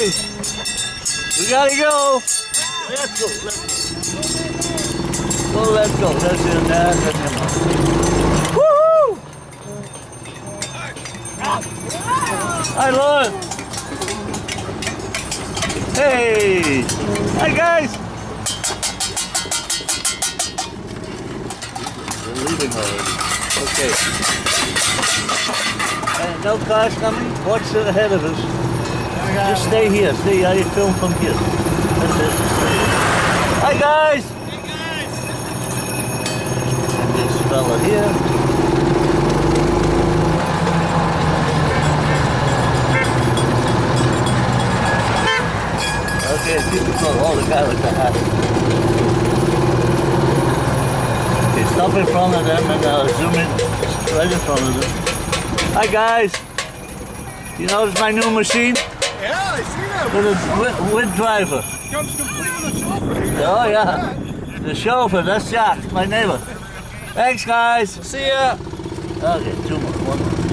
guys! We gotta go! Let's go, let's go. That's it, that's it. Woohoo! Hi, Lauren. Hey! Hi, guys! We're leaving already. Okay. And no cars coming. Watch it ahead of us. Just stay here. Stay. I film from here. That's it. Hi, guys! And this fella here. Okay, beautiful. Oh, the guy with the hat. Okay, stop in front of them and zoom in right in front of them. Hi, guys. You notice my new machine? Yeah, I see that. With a wind driver. Comes complete with a chauffeur. Oh, yeah. The chauffeur, that's Jack, my neighbor. Thanks, guys. See ya. Okay, two more. One more.